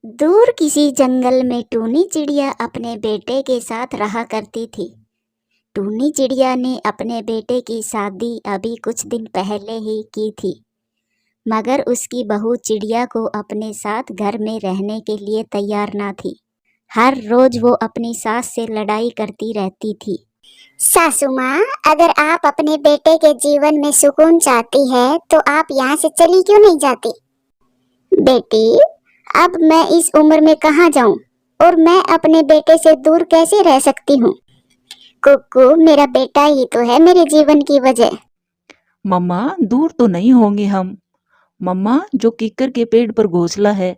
दूर किसी जंगल में टूनी चिड़िया अपने बेटे के साथ रहा करती थी। टूनी चिड़िया ने अपने बेटे की शादी अभी कुछ दिन पहले ही की थी, मगर उसकी बहू चिड़िया को अपने साथ घर में रहने के लिए तैयार ना थी। हर रोज वो अपनी सास से लड़ाई करती रहती थी। सासू माँ, अगर आप अपने बेटे के जीवन में सुकून चाहती है तो आप यहाँ से चली क्यों नहीं जाती? बेटी, अब मैं इस उम्र में कहाँ जाऊँ और मैं अपने बेटे से दूर कैसे रह सकती हूँ? कुक्कू, मेरा बेटा ही तो है मेरे जीवन की वजह। मम्मा, दूर तो नहीं होंगे हम। मम्मा, जो किक्कर के पेड़ पर घोंसला है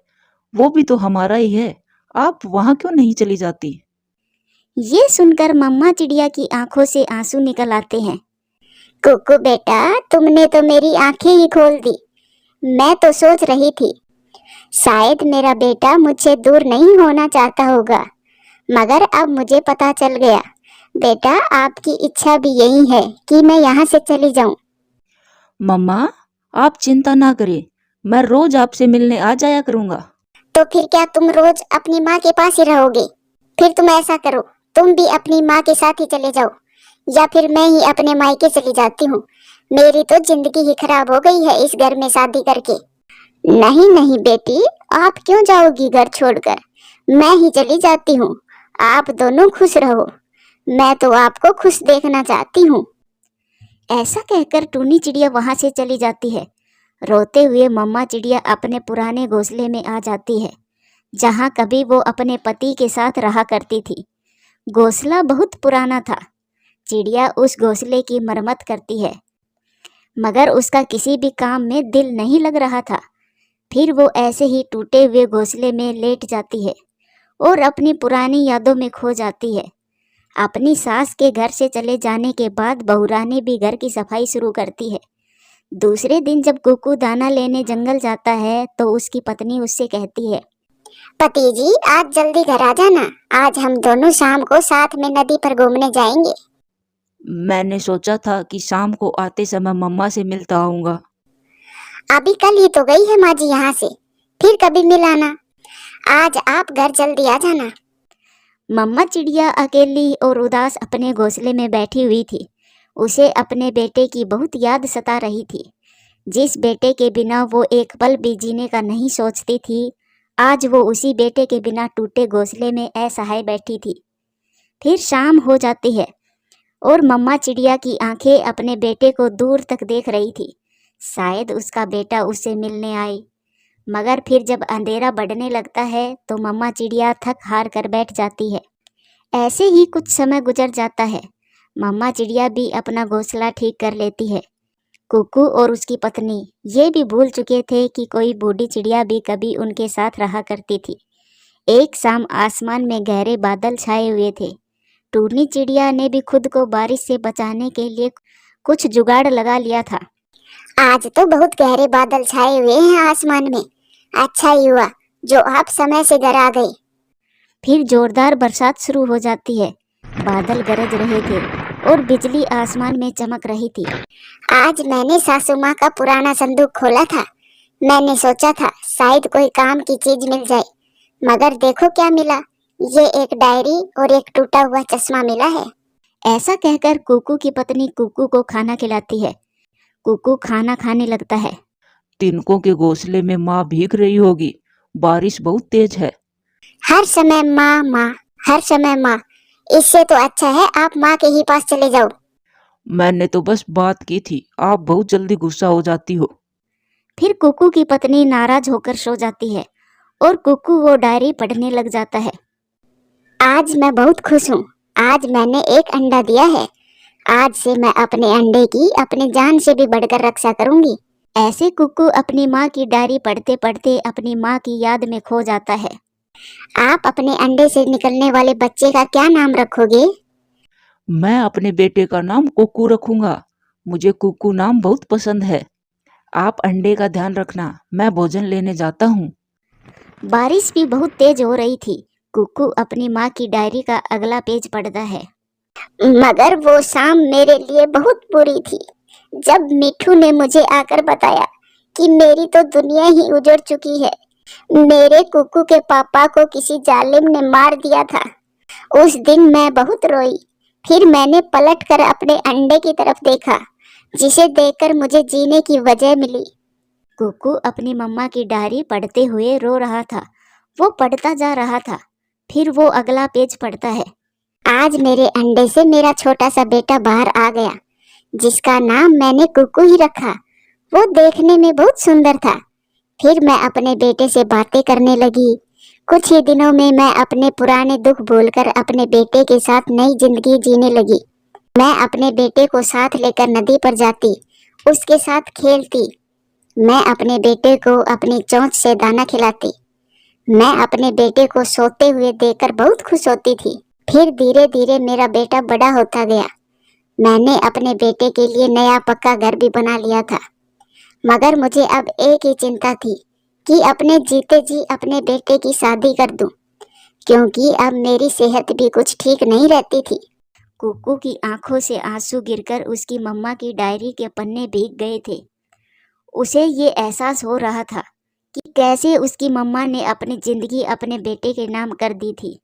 वो भी तो हमारा ही है। आप वहाँ क्यों नहीं चली जाती? ये सुनकर मम्मा चिड़िया की आंखों से आंसू निकल आते हैं। कुक्कू बेटा, तुमने तो मेरी आंखें ही खोल दी। मैं तो सोच रही थी शायद मेरा बेटा मुझसे दूर नहीं होना चाहता होगा, मगर अब मुझे पता चल गया। बेटा, आपकी इच्छा भी यही है कि मैं यहाँ से चली जाऊँ। मम्मा, आप चिंता ना करें, मैं रोज आपसे मिलने आ जाया करूँगा। तो फिर क्या तुम रोज अपनी माँ के पास ही रहोगे? फिर तुम ऐसा करो, तुम भी अपनी माँ के साथ ही चले जाओ, या फिर मैं ही अपने मायके चली जाती हूँ। मेरी तो जिंदगी ही खराब हो गई है इस घर में शादी करके। नहीं नहीं बेटी, आप क्यों जाओगी घर छोड़कर? मैं ही चली जाती हूँ। आप दोनों खुश रहो। मैं तो आपको खुश देखना चाहती हूँ। ऐसा कहकर टूनी चिड़िया वहां से चली जाती है। रोते हुए मम्मा चिड़िया अपने पुराने घोंसले में आ जाती है, जहां कभी वो अपने पति के साथ रहा करती थी। घोंसला बहुत पुराना था। चिड़िया उस घोंसले की मरम्मत करती है, मगर उसका किसी भी काम में दिल नहीं लग रहा था। फिर वो ऐसे ही टूटे हुए घोंसले में लेट जाती है और अपनी पुरानी यादों में खो जाती है। अपनी सास के घर से चले जाने के बाद बहुरानी भी घर की सफाई शुरू करती है। दूसरे दिन जब कुक्कू दाना लेने जंगल जाता है तो उसकी पत्नी उससे कहती है, पति जी, आज जल्दी घर आ जाना। आज हम दोनों शाम को साथ में नदी पर घूमने जाएंगे। मैंने सोचा था कि शाम को आते समय मम्मा से मिलता आऊँगा। अभी कल ही तो गई है माँ जी यहाँ से, फिर कभी मिलाना। आज आप घर जल्दी आ जाना। मम्मा चिड़िया अकेली और उदास अपने घोंसले में बैठी हुई थी। उसे अपने बेटे की बहुत याद सता रही थी। जिस बेटे के बिना वो एक पल भी जीने का नहीं सोचती थी, आज वो उसी बेटे के बिना टूटे घोंसले में असहाय बैठी थी। फिर शाम हो जाती है और मम्मा चिड़िया की आंखें अपने बेटे को दूर तक देख रही थी। शायद उसका बेटा उससे मिलने आए, मगर फिर जब अंधेरा बढ़ने लगता है तो मम्मा चिड़िया थक हार कर बैठ जाती है। ऐसे ही कुछ समय गुजर जाता है। मम्मा चिड़िया भी अपना घोंसला ठीक कर लेती है। कुक्कू और उसकी पत्नी ये भी भूल चुके थे कि कोई बूढ़ी चिड़िया भी कभी उनके साथ रहा करती थी। एक शाम आसमान में गहरे बादल छाए हुए थे। टूनी चिड़िया ने भी खुद को बारिश से बचाने के लिए कुछ जुगाड़ लगा लिया था। आज तो बहुत गहरे बादल छाए हुए हैं आसमान में। अच्छा ही हुआ जो आप समय से घर आ गए। फिर जोरदार बरसात शुरू हो जाती है। बादल गरज रहे थे और बिजली आसमान में चमक रही थी। आज मैंने सासू माँ का पुराना संदूक खोला था। मैंने सोचा था शायद कोई काम की चीज मिल जाए, मगर देखो क्या मिला। ये एक डायरी और एक टूटा हुआ चश्मा मिला है। ऐसा कहकर कुक्कू की पत्नी कुक्कू को खाना खिलाती है। कुक्कू खाना खाने लगता है। तिनकों के घोंसले में माँ भीग रही होगी। बारिश बहुत तेज है। हर समय माँ माँ, हर समय माँ। इससे तो अच्छा है आप माँ के ही पास चले जाओ। मैंने तो बस बात की थी, आप बहुत जल्दी गुस्सा हो जाती हो। फिर कुक्कू की पत्नी नाराज होकर सो जाती है और कुक्कू वो डायरी पढ़ने लग जाता है। आज मैं बहुत खुश हूँ। आज मैंने एक अंडा दिया है। आज से मैं अपने अंडे की अपने जान से भी बढ़कर रक्षा करूंगी। ऐसे कुक्कू अपनी माँ की डायरी पढ़ते पढ़ते अपनी माँ की याद में खो जाता है। आप अपने अंडे से निकलने वाले बच्चे का क्या नाम रखोगे? मैं अपने बेटे का नाम कुक्कू रखूंगा। मुझे कुक्कू नाम बहुत पसंद है। आप अंडे का ध्यान रखना, मैं भोजन लेने जाता हूँ। बारिश भी बहुत तेज हो रही थी। कुक्कू अपनी माँ की डायरी का अगला पेज पढ़ता है। मगर वो शाम मेरे लिए बहुत बुरी थी, जब मिठू ने मुझे आकर बताया कि मेरी तो दुनिया ही उजड़ चुकी है। मेरे कुकू के पापा को किसी जालिम ने मार दिया था। उस दिन मैं बहुत रोई। फिर मैंने पलट कर अपने अंडे की तरफ देखा, जिसे देखकर मुझे जीने की वजह मिली। कुकू अपनी मम्मा की डायरी पढ़ते हुए रो रहा था। वो पढ़ता जा रहा था। फिर वो अगला पेज पढ़ता है। आज मेरे अंडे से मेरा छोटा सा बेटा बाहर आ गया, जिसका नाम मैंने कुकू ही रखा। वो देखने में बहुत सुंदर था। फिर मैं अपने बेटे से बातें करने लगी। कुछ ही दिनों में मैं अपने पुराने दुख भूलकर अपने बेटे के साथ नई जिंदगी जीने लगी। मैं अपने बेटे को साथ लेकर नदी पर जाती, उसके साथ खेलती। मैं अपने बेटे को अपनी चोंच से दाना खिलाती। मैं अपने बेटे को सोते हुए देखकर बहुत खुश होती थी। फिर धीरे धीरे मेरा बेटा बड़ा होता गया। मैंने अपने बेटे के लिए नया पक्का घर भी बना लिया था। मगर मुझे अब एक ही चिंता थी कि अपने जीते जी अपने बेटे की शादी कर दूं, क्योंकि अब मेरी सेहत भी कुछ ठीक नहीं रहती थी। कुकू की आंखों से आंसू गिरकर उसकी मम्मा की डायरी के पन्ने भीग गए थे। उसे ये एहसास हो रहा था कि कैसे उसकी मम्मा ने अपनी जिंदगी अपने बेटे के नाम कर दी थी।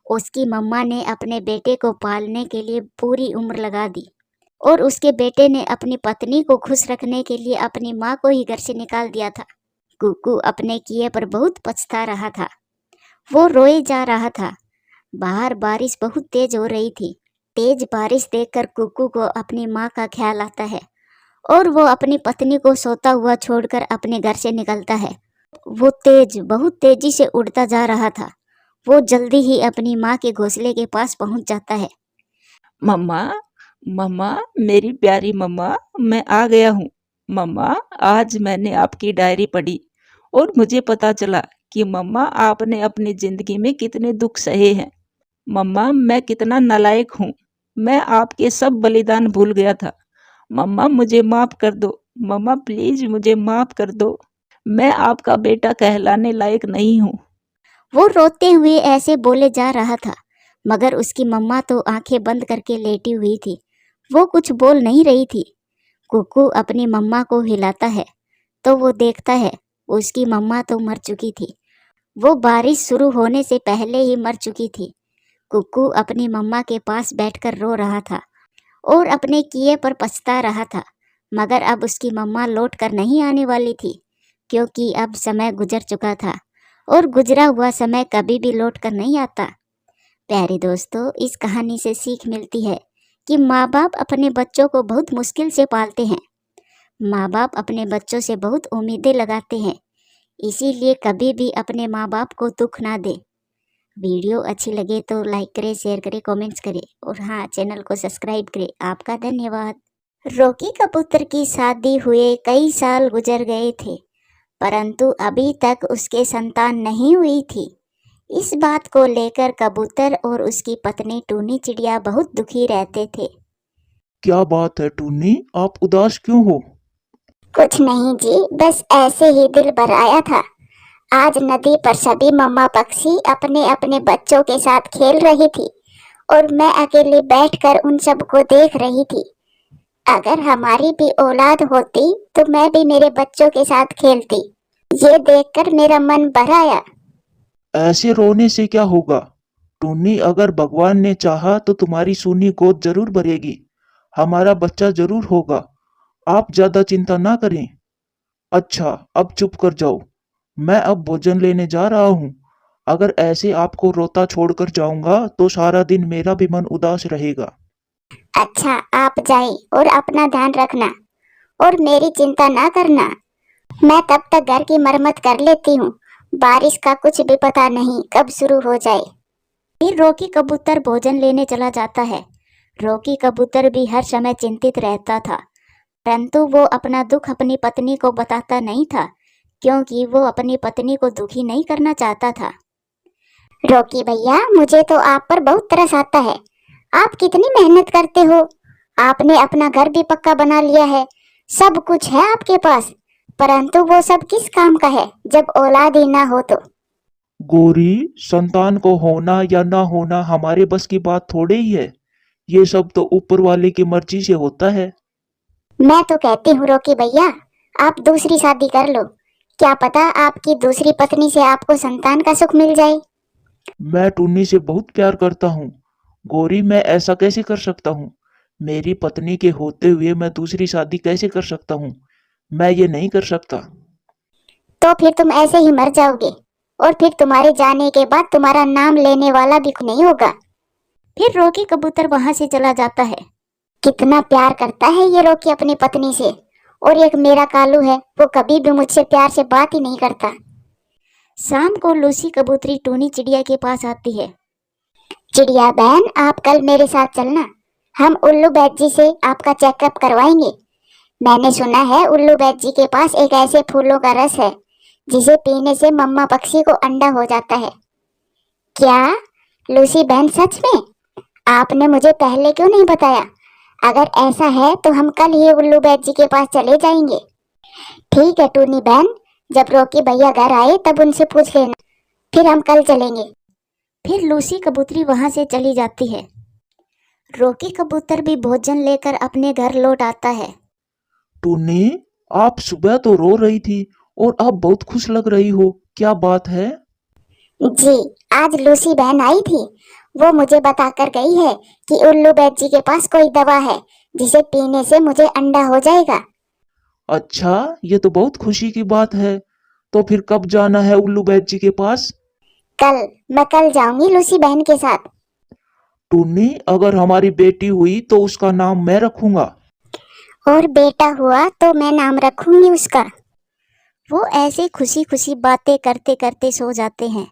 उसकी मम्मा ने अपने बेटे को पालने के लिए पूरी उम्र लगा दी और उसके बेटे ने अपनी पत्नी को खुश रखने के लिए अपनी माँ को ही घर से निकाल दिया था। कुकू अपने किए पर बहुत पछता रहा था। वो रोए जा रहा था। बाहर बारिश बहुत तेज हो रही थी। तेज बारिश देखकर कुकू को अपनी माँ का ख्याल आता है और वो अपनी पत्नी को सोता हुआ छोड़कर अपने घर से निकलता है। वो बहुत तेजी से उड़ता जा रहा था। वो जल्दी ही अपनी माँ के घोंसले के पास पहुंच जाता है। मम्मा, मम्मा, मेरी प्यारी मम्मा, मैं आ गया हूँ। मम्मा, आज मैंने आपकी डायरी पढ़ी और मुझे पता चला कि मम्मा आपने अपनी जिंदगी में कितने दुख सहे हैं। मम्मा, मैं कितना नालायक हूँ। मैं आपके सब बलिदान भूल गया था। मम्मा, मुझे माफ कर दो। मम्मा, प्लीज मुझे माफ कर दो। मैं आपका बेटा कहलाने लायक नहीं हूँ। वो रोते हुए ऐसे बोले जा रहा था, मगर उसकी मम्मा तो आंखें बंद करके लेटी हुई थी। वो कुछ बोल नहीं रही थी। कुकू अपनी मम्मा को हिलाता है तो वो देखता है उसकी मम्मा तो मर चुकी थी। वो बारिश शुरू होने से पहले ही मर चुकी थी। कुकू अपनी मम्मा के पास बैठकर रो रहा था और अपने किए पर पछता रहा था। मगर अब उसकी मम्मा लौट कर नहीं आने वाली थी, क्योंकि अब समय गुजर चुका था और गुजरा हुआ समय कभी भी लौट कर नहीं आता। प्यारे दोस्तों, इस कहानी से सीख मिलती है कि माँ बाप अपने बच्चों को बहुत मुश्किल से पालते हैं। माँ बाप अपने बच्चों से बहुत उम्मीदें लगाते हैं, इसीलिए कभी भी अपने माँ बाप को दुख ना दे। वीडियो अच्छी लगे तो लाइक करें, शेयर करें, कमेंट्स करें और हाँ, चैनल को सब्सक्राइब करें। आपका धन्यवाद। रॉकी कबूतर की शादी हुए कई साल गुजर गए थे, परंतु अभी तक उसके संतान नहीं हुई थी। इस बात को लेकर कबूतर और उसकी पत्नी टूनी चिड़िया बहुत दुखी रहते थे। क्या बात है टूनी, आप उदास क्यों हो? कुछ नहीं जी, बस ऐसे ही दिल भर आया था। आज नदी पर सभी मम्मा पक्षी अपने अपने बच्चों के साथ खेल रही थी और मैं अकेले बैठकर उन सबको देख रही थी। अगर हमारी भी औलाद होती तो मैं भी मेरे बच्चों के साथ खेलती। ये देखकर मेरा मन भर आया। ऐसे रोने से क्या होगा टूनी? अगर भगवान ने चाहा तो तुम्हारी सूनी गोद जरूर भरेगी। हमारा बच्चा जरूर होगा। आप ज्यादा चिंता ना करें। अच्छा, अब चुप कर जाओ। मैं अब भोजन लेने जा रहा हूँ। अगर ऐसे आपको रोता छोड़कर जाऊंगा तो सारा दिन मेरा भी मन उदास रहेगा। अच्छा, आप जाइए और अपना ध्यान रखना और मेरी चिंता ना करना। मैं तब तक घर की मरम्मत कर लेती हूँ। बारिश का कुछ भी पता नहीं कब शुरू हो जाए। फिर रॉकी कबूतर भोजन लेने चला जाता है। रॉकी कबूतर भी हर समय चिंतित रहता था, परंतु वो अपना दुख अपनी पत्नी को बताता नहीं था, क्योंकि वो अपनी पत्नी को दुखी नहीं करना चाहता था। रॉकी भैया, मुझे तो आप पर बहुत तरस आता है। आप कितनी मेहनत करते हो। आपने अपना घर भी पक्का बना लिया है, सब कुछ है आपके पास, परंतु वो सब किस काम का है जब औलाद ही ना हो तो। गोरी, संतान को होना या ना होना हमारे बस की बात थोड़े ही है। ये सब तो ऊपर वाले की मर्जी से होता है। मैं तो कहती हूँ रॉकी भैया, आप दूसरी शादी कर लो। क्या पता आपकी दूसरी पत्नी से आपको संतान का सुख मिल जाए। मैं टुन्नी से बहुत प्यार करता हूँ। गौरी, मैं ऐसा कैसे कर सकता हूँ? मेरी पत्नी के होते हुए मैं दूसरी शादी कैसे कर सकता हूँ? मैं ये नहीं कर सकता। तो फिर तुम ऐसे ही मर जाओगे और फिर तुम्हारे जाने के बाद तुम्हारा नाम लेने वाला भी नहीं होगा। फिर रॉकी कबूतर वहां से चला जाता है। कितना प्यार करता है ये रॉकी अपनी पत्नी से। और एक मेरा कालू है, वो कभी भी मुझसे प्यार से बात ही नहीं करता। शाम को लूसी कबूतरी टूनी चिड़िया के पास आती है। चिड़िया बहन, आप कल मेरे साथ चलना। हम उल्लू बैद जी से आपका चेकअप करवाएंगे। मैंने सुना है उल्लू बैद जी के पास एक ऐसे फूलों का रस है जिसे पीने से मम्मा पक्षी को अंडा हो जाता है। क्या लूसी बहन, सच में? आपने मुझे पहले क्यों नहीं बताया? अगर ऐसा है तो हम कल ही उल्लू बैद जी के पास चले जाएंगे। ठीक है टूनी बहन, जब रॉकी भैया घर आए तब उनसे पूछ लेना, फिर हम कल चलेंगे। फिर लूसी कबूतरी वहां से चली जाती है। रॉकी कबूतर भी भोजन लेकर अपने घर लौट आता है। टुन्नी, आप सुबह तो रो रही थी और अब बहुत खुश लग रही हो, क्या बात है? जी, आज लूसी बहन आई थी। वो मुझे बताकर गई है कि उल्लू बैद जी के पास कोई दवा है जिसे पीने से मुझे अंडा हो जाएगा। अच्छा, ये तो बहुत खुशी की बात है। तो फिर कब जाना है उल्लू बैद जी के पास? मैं कल जाऊंगी लूसी बहन के साथ। टुन्नी, अगर हमारी बेटी हुई तो उसका नाम मैं रखूंगा। और बेटा हुआ तो मैं नाम रखूंगी उसका। वो ऐसे खुशी खुशी बातें करते करते सो जाते हैं।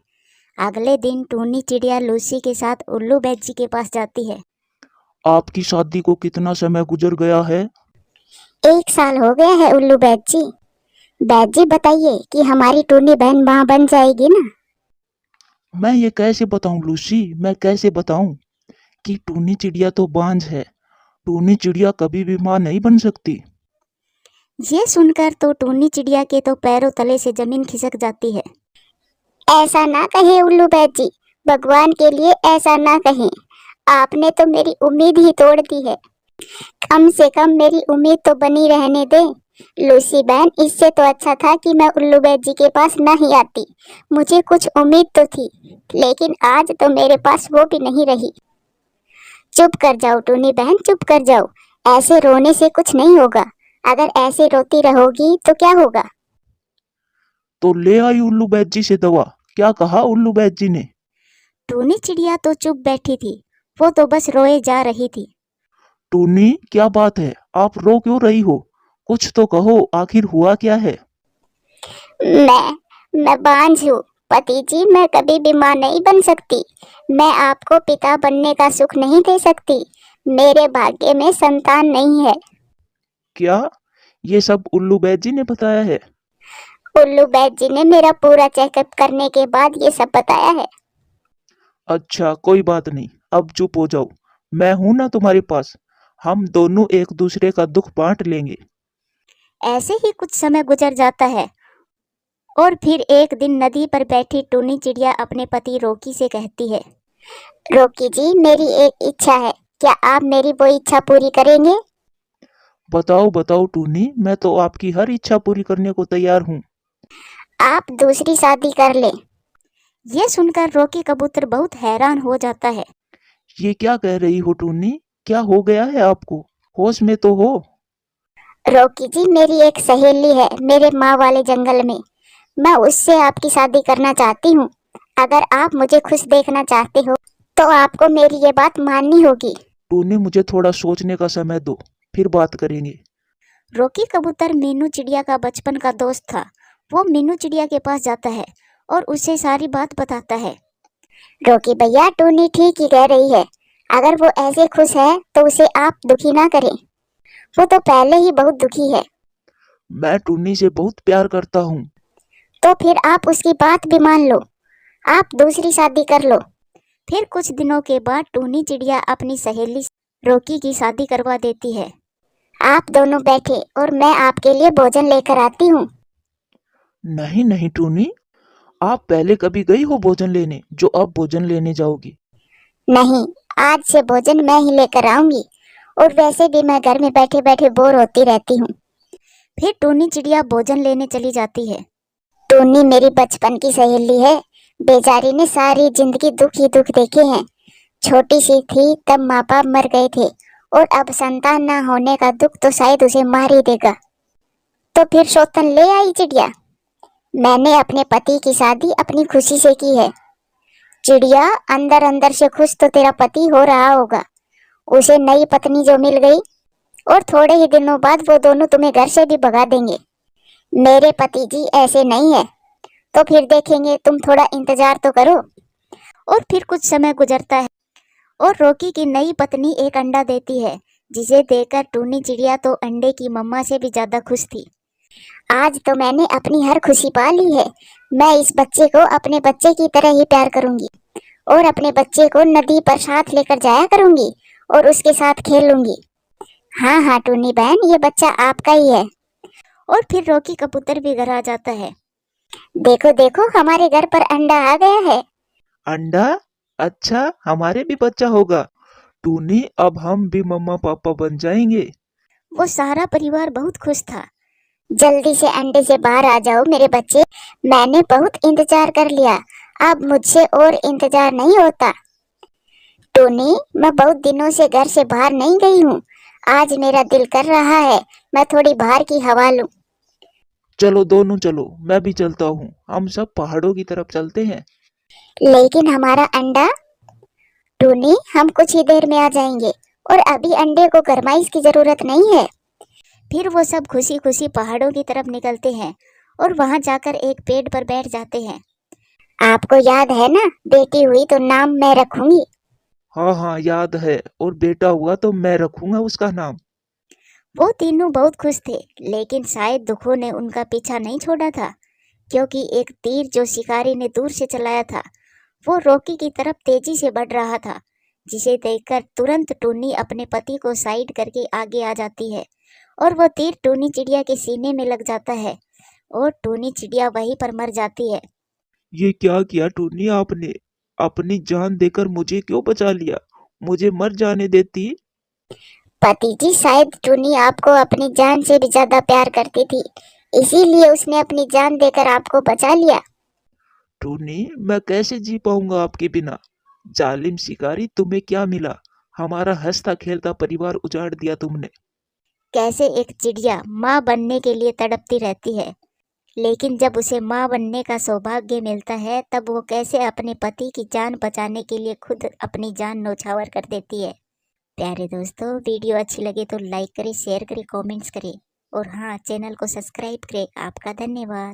अगले दिन टूनी चिड़िया लूसी के साथ उल्लू बैद जी के पास जाती है। आपकी शादी को कितना समय गुजर गया है? 1 साल हो गया है उल्लू बैद जी। बैद जी बताइए कि हमारी टूनी बहन माँ बन जाएगी ना? मैं ये कैसे बताऊं लूसी, मैं कैसे बताऊं कि टूनी चिड़िया तो बांझ है। टूनी चिड़िया कभी भी माँ नहीं बन सकती। ये सुनकर तो टूनी चिड़िया के तो पैरों तले से जमीन खिसक जाती है। ऐसा ना कहे उल्लू बैद जी, भगवान के लिए ऐसा ना कहें। आपने तो मेरी उम्मीद ही तोड़ दी है। कम से कम मेरी उम्मीद तो बनी रहने दे। लूसी बहन, इससे तो अच्छा था कि मैं उल्लू बैद जी के पास ना ही आती। मुझे कुछ उम्मीद तो थी, लेकिन आज तो मेरे पास वो भी नहीं रही। चुप कर जाओ टूनी बहन, चुप कर जाओ। ऐसे रोने से कुछ नहीं होगा। अगर ऐसे रोती रहोगी तो क्या होगा? तो ले आई उल्लू बैद जी से दवा। क्या कहा उल्लू बैद जी ने? टूनी चिड़िया तो चुप बैठी थी, वो तो बस रोए जा रही थी। टूनी, क्या बात है? आप रो क्यों रही हो? कुछ तो कहो, आखिर हुआ क्या है? मैं बांझ हूँ पति जी, मैं कभी भी माँ नहीं बन सकती। मैं आपको पिता बनने का सुख नहीं दे सकती। मेरे भाग्य में संतान नहीं है। क्या ये सब उल्लू बैद जी ने बताया है? उल्लू बैद जी ने मेरा पूरा चेकअप करने के बाद ये सब बताया है। अच्छा, कोई बात नहीं, अब चुप हो जाओ। मैं हूं ना तुम्हारे पास। हम दोनों एक दूसरे का दुख बांट लेंगे। ऐसे ही कुछ समय गुजर जाता है और फिर एक दिन नदी पर बैठी टूनी चिड़िया अपने पति रॉकी से कहती है। रॉकी जी, मेरी एक इच्छा है, क्या आप मेरी वो इच्छा पूरी करेंगे? बताओ बताओ टूनी, मैं तो आपकी हर इच्छा पूरी करने को तैयार हूँ। आप दूसरी शादी कर लें। ये सुनकर रॉकी कबूतर बहुत हैरान हो जाता है। ये क्या कह रही हो टूनी? क्या हो गया है आपको? होश में तो हो? रॉकी जी, मेरी एक सहेली है मेरे माँ वाले जंगल में। मैं उससे आपकी शादी करना चाहती हूँ। अगर आप मुझे खुश देखना चाहते हो तो आपको मेरी ये बात माननी होगी। टूनी, मुझे थोड़ा सोचने का समय दो, फिर बात करेंगे। रॉकी कबूतर मीनू चिड़िया का बचपन का दोस्त था। वो मीनू चिड़िया के पास जाता है और उसे सारी बात बताता है। रॉकी भैया, टूनी ठीक ही कह रही है। अगर वो ऐसे खुश है तो उसे आप दुखी ना करें। वो तो पहले ही बहुत दुखी है। मैं टूनी से बहुत प्यार करता हूँ। तो फिर आप उसकी बात भी मान लो। आप दूसरी शादी कर लो। फिर कुछ दिनों के बाद टूनी चिड़िया अपनी सहेली रॉकी की शादी करवा देती है। आप दोनों बैठे और मैं आपके लिए भोजन लेकर आती हूँ। नहीं नहीं टूनी, आप पहले कभी गई हो भोजन लेने जो अब भोजन लेने जाओगी? नहीं, आज से भोजन मैं ही लेकर आऊंगी। और वैसे भी मैं घर में बैठे बैठे बोर होती रहती हूँ। फिर टूनी चिड़िया भोजन लेने चली जाती है। टूनी मेरी बचपन की सहेली है। बेचारी ने सारी जिंदगी दुख ही दुख देखे हैं। छोटी सी थी तब माँ बाप मर गए थे और अब संतान न होने का दुख तो शायद उसे मार ही देगा। तो फिर सौतन ले आई चिड़िया। मैंने अपने पति की शादी अपनी खुशी से की है। चिड़िया, अंदर अंदर से खुश तो तेरा पति हो रहा होगा। उसे नई पत्नी जो मिल गई और थोड़े ही दिनों बाद वो दोनों तुम्हें घर से भी भगा देंगे। मेरे पति जी ऐसे नहीं है। तो फिर देखेंगे, तुम थोड़ा इंतजार तो करो। और फिर कुछ समय गुजरता है और रॉकी की नई पत्नी एक अंडा देती है, जिसे देखकर टूनी चिड़िया तो अंडे की मम्मा से भी ज्यादा खुश थी। आज तो मैंने अपनी हर खुशी पा ली है। मैं इस बच्चे को अपने बच्चे की तरह ही प्यार करूंगी और अपने बच्चे को नदी पर साथ लेकर जाया करूंगी और उसके साथ खेलूंगी। हाँ हाँ टूनी बहन, ये बच्चा आपका ही है। और फिर रॉकी कबूतर भी घर आ जाता है। देखो देखो, हमारे घर पर अंडा आ गया है। अंडा? अच्छा, हमारे भी बच्चा होगा। टूनी, अब हम भी मम्मा पापा बन जाएंगे। वो सारा परिवार बहुत खुश था। जल्दी से अंडे से बाहर आ जाओ मेरे बच्चे। मैंने बहुत इंतजार कर लिया, अब मुझसे और इंतजार नहीं होता। टोनी, मैं बहुत दिनों से घर से बाहर नहीं गई हूँ। आज मेरा दिल कर रहा है मैं थोड़ी बाहर की हवा लूं। चलो दोनों चलो, मैं भी चलता हूँ। हम सब पहाड़ों की तरफ चलते हैं। लेकिन हमारा अंडा? टोनी, हम कुछ ही देर में आ जाएंगे और अभी अंडे को गरमाइश की जरूरत नहीं है। फिर वो सब खुशी खुशी पहाड़ों की तरफ निकलते हैं और वहां जाकर एक पेड़ पर बैठ जाते हैं। आपको याद है ना, बेटी हुई तो नाम मैं रखूंगी। हाँ हाँ, याद है। और बेटा हुआ तो मैं रखूंगा उसका नाम। वो तीनों बहुत खुश थे, लेकिन शायद दुखों ने उनका पीछा नहीं छोड़ा था, क्योंकि एक तीर जो शिकारी ने दूर से चलाया था वो रॉकी की तरफ तेजी से बढ़ रहा था, जिसे देखकर तुरंत टूनी अपने पति को साइड करके आगे आ जाती है और वो तीर टूनी चिड़िया के सीने में लग जाता है और टूनी चिड़िया वहीं पर मर जाती है। ये क्या किया टूनी आपने? अपनी जान देकर मुझे क्यों बचा लिया? मुझे मर जाने देती। पति जी, शायद टूनी आपको अपनी जान से भी ज्यादा प्यार करती थी, इसीलिए उसने अपनी जान देकर आपको बचा लिया। टूनी, मैं कैसे जी पाऊंगा आपके बिना? जालिम शिकारी, तुम्हें क्या मिला? हमारा हंसता खेलता परिवार उजाड़ दिया तुमने। कैसे एक चिड़िया माँ बनने के लिए तड़पती रहती है, लेकिन जब उसे माँ बनने का सौभाग्य मिलता है तब वो कैसे अपने पति की जान बचाने के लिए खुद अपनी जान न्यौछावर कर देती है। प्यारे दोस्तों, वीडियो अच्छी लगे तो लाइक करें, शेयर करें, कमेंट्स करें और हाँ, चैनल को सब्सक्राइब करें। आपका धन्यवाद।